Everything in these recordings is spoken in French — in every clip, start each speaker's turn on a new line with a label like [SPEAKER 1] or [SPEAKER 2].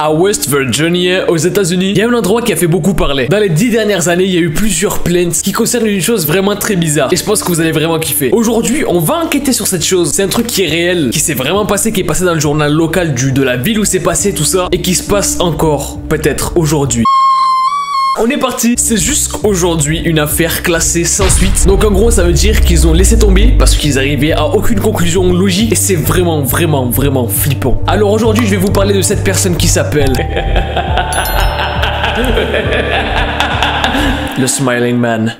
[SPEAKER 1] À West Virginia, aux États-Unis, il y a un endroit qui a fait beaucoup parler. Dans les 10 dernières années, il y a eu plusieurs plaintes qui concernent une chose vraiment très bizarre. Et je pense que vous allez vraiment kiffer. Aujourd'hui, on va enquêter sur cette chose. C'est un truc qui est réel, qui s'est vraiment passé, qui est passé dans le journal local de la ville où c'est passé tout ça, et qui se passe encore, peut-être aujourd'hui. On est parti, c'est juste aujourd'hui une affaire classée sans suite. Donc en gros ça veut dire qu'ils ont laissé tomber parce qu'ils arrivaient à aucune conclusion logique. Et c'est vraiment flippant. Alors aujourd'hui je vais vous parler de cette personne qui s'appelle le Smiling Man.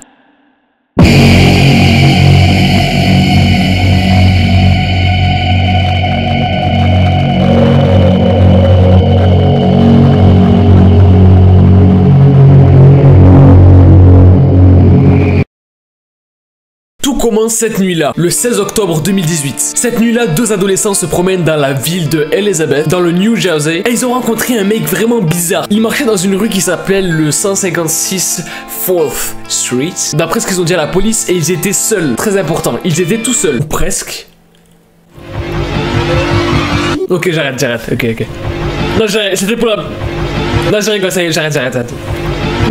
[SPEAKER 1] Tout commence cette nuit-là, le 16 octobre 2018. Cette nuit-là, deux adolescents se promènent dans la ville de Elizabeth, dans le New Jersey, et ils ont rencontré un mec vraiment bizarre. Il marchait dans une rue qui s'appelait le 156 4th Street. D'après ce qu'ils ont dit à la police, et ils étaient seuls. Très important, ils étaient tout seuls. Ou presque. Ok, j'arrête. Ok. Non, j'arrête, c'était pour la... Non, j'ai rigolé, ça y est, j'arrête.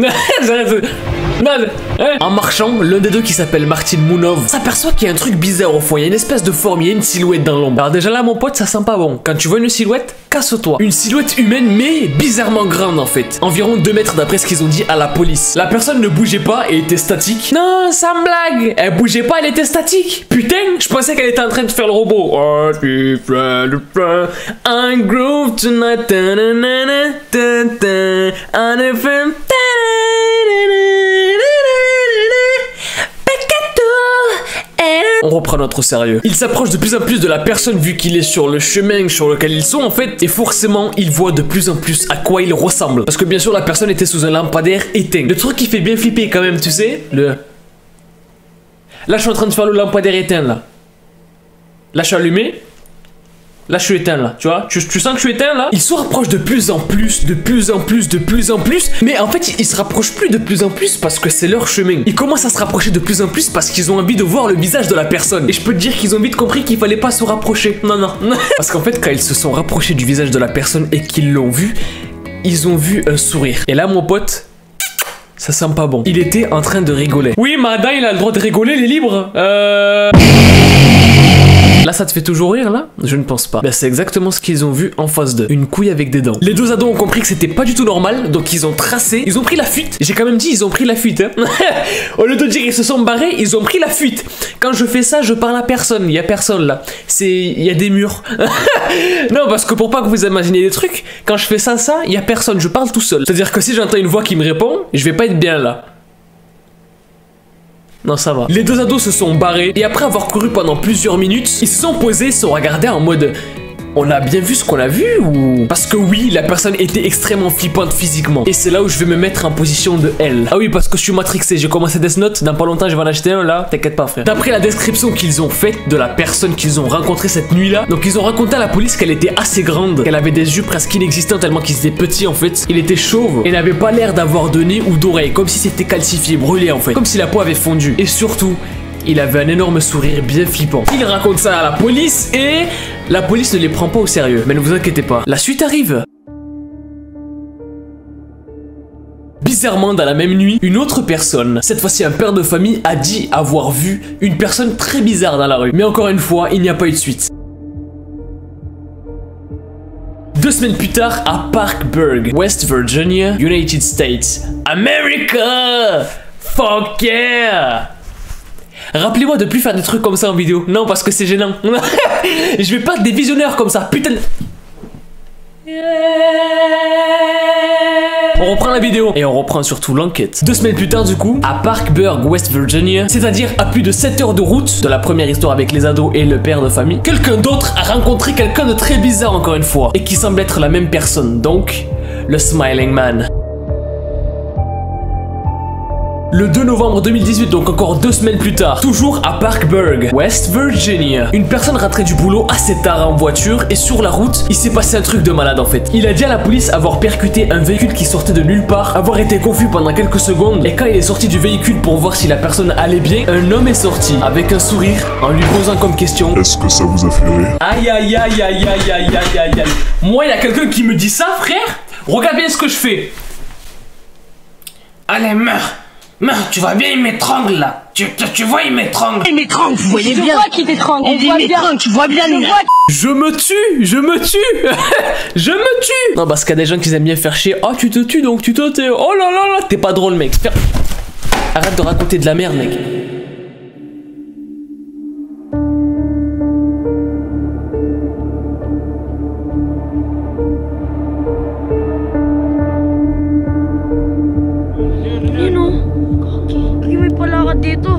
[SPEAKER 1] Non, j'arrête. Non, hein? En marchant, l'un des deux qui s'appelle Martin Mounov s'aperçoit qu'il y a un truc bizarre au fond. Il y a une espèce de forme, il y a une silhouette dans l'ombre. Alors déjà là mon pote, ça sent pas bon. Quand tu vois une silhouette, casse-toi. Une silhouette humaine mais bizarrement grande en fait. Environ 2 mètres d'après ce qu'ils ont dit à la police. La personne ne bougeait pas et était statique. Non, ça me blague. Elle bougeait pas, elle était statique. Putain, je pensais qu'elle était en train de faire le robot. I'm groove tonight. On reprend notre sérieux. Il s'approche de plus en plus de la personne vu qu'il est sur le chemin sur lequel ils sont en fait. Et forcément, il voit de plus en plus à quoi il ressemble. Parce que bien sûr, la personne était sous un lampadaire éteint. Le truc qui fait bien flipper quand même, tu sais. Là, je suis en train de faire le lampadaire éteint là. Là, je suis allumé. Là, je suis éteint, là, tu vois, tu sens que je suis éteint, là. Ils se rapprochent de plus en plus, mais en fait, ils se rapprochent plus de plus en plus parce que c'est leur chemin. Ils commencent à se rapprocher de plus en plus parce qu'ils ont envie de voir le visage de la personne. Et je peux te dire qu'ils ont vite compris qu'il fallait pas se rapprocher. Non. Parce qu'en fait, quand ils se sont rapprochés du visage de la personne et qu'ils l'ont vu, ils ont vu un sourire. Et là, mon pote... ça sent pas bon. Il était en train de rigoler. Oui, Madame, il a le droit de rigoler, il est libre. Là, ça te fait toujours rire, là? Je ne pense pas. Ben, c'est exactement ce qu'ils ont vu en face d'eux. Une couille avec des dents. Les deux ados ont compris que c'était pas du tout normal, donc ils ont tracé. Ils ont pris la fuite. J'ai quand même dit, ils ont pris la fuite, hein. Au lieu de dire ils se sont barrés, ils ont pris la fuite. Quand je fais ça, je parle à personne. Il y a personne, là. Il y a des murs. Non, parce que pour pas que vous imaginez des trucs, quand je fais ça, il y a personne. Je parle tout seul. C'est-à-dire que si j'entends une voix qui me répond, je vais pas être bien, là. Non, ça va. Les deux ados se sont barrés et après avoir couru pendant plusieurs minutes, ils se sont posés, se regardaient en mode... on a bien vu ce qu'on a vu ou... Parce que oui, la personne était extrêmement flippante physiquement. Et c'est là où je vais me mettre en position de elle. Ah oui, parce que je suis matrixé, j'ai commencé Death Note, dans pas longtemps je vais en acheter un là, t'inquiète pas frère. D'après la description qu'ils ont faite de la personne qu'ils ont rencontrée cette nuit-là, donc ils ont raconté à la police qu'elle était assez grande, qu'elle avait des yeux presque inexistants tellement qu'ils étaient petits en fait. Il était chauve et n'avait pas l'air d'avoir de nez ou d'oreille, comme si c'était calcifié, brûlé en fait. Comme si la peau avait fondu. Et surtout... il avait un énorme sourire bien flippant. Il raconte ça à la police et la police ne les prend pas au sérieux. Mais ne vous inquiétez pas, la suite arrive. Bizarrement, dans la même nuit, une autre personne, cette fois-ci un père de famille, a dit avoir vu une personne très bizarre dans la rue. Mais encore une fois, il n'y a pas eu de suite. 2 semaines plus tard, à Parkburg, West Virginia, United States. America! Fuck yeah! Rappelez-moi de plus faire des trucs comme ça en vidéo. Non, parce que c'est gênant. Je vais pas être des visionneurs comme ça. Putain. On reprend la vidéo. Et on reprend surtout l'enquête. 2 semaines plus tard du coup, à Parkburg, West Virginia, c'est-à-dire à plus de 7 heures de route de la première histoire avec les ados et le père de famille, quelqu'un d'autre a rencontré quelqu'un de très bizarre encore une fois. Et qui semble être la même personne. Donc, le Smiling Man. Le 2 novembre 2018, donc encore 2 semaines plus tard, toujours à Parkburg, West Virginia, une personne rentrait du boulot assez tard en voiture et sur la route, il s'est passé un truc de malade en fait. Il a dit à la police avoir percuté un véhicule qui sortait de nulle part, avoir été confus pendant quelques secondes et quand il est sorti du véhicule pour voir si la personne allait bien, un homme est sorti avec un sourire en lui posant comme question:
[SPEAKER 2] est-ce que ça vous a fait rire?
[SPEAKER 1] Aïe aïe aïe aïe aïe aïe aïe aïe aïe. Moi, il y a quelqu'un qui me dit ça, frère. Regarde bien ce que je fais. Allez, meurs. Meurs, tu vois bien, il m'étrangle là. Tu vois, il m'étrangle.
[SPEAKER 3] Il m'étrangle, vous voyez bien.
[SPEAKER 4] Je vois qu'il t'étrangle.
[SPEAKER 3] Il m'étrangle, tu vois bien.
[SPEAKER 1] Je me tue, je me tue. Je me tue. Non, parce qu'il y a des gens qui aiment bien faire chier. Oh, tu te tues donc tu te tais. Oh là là là, t'es pas drôle, mec. Arrête de raconter de la merde, mec.
[SPEAKER 4] Yun o. Kaki may pala ka dito.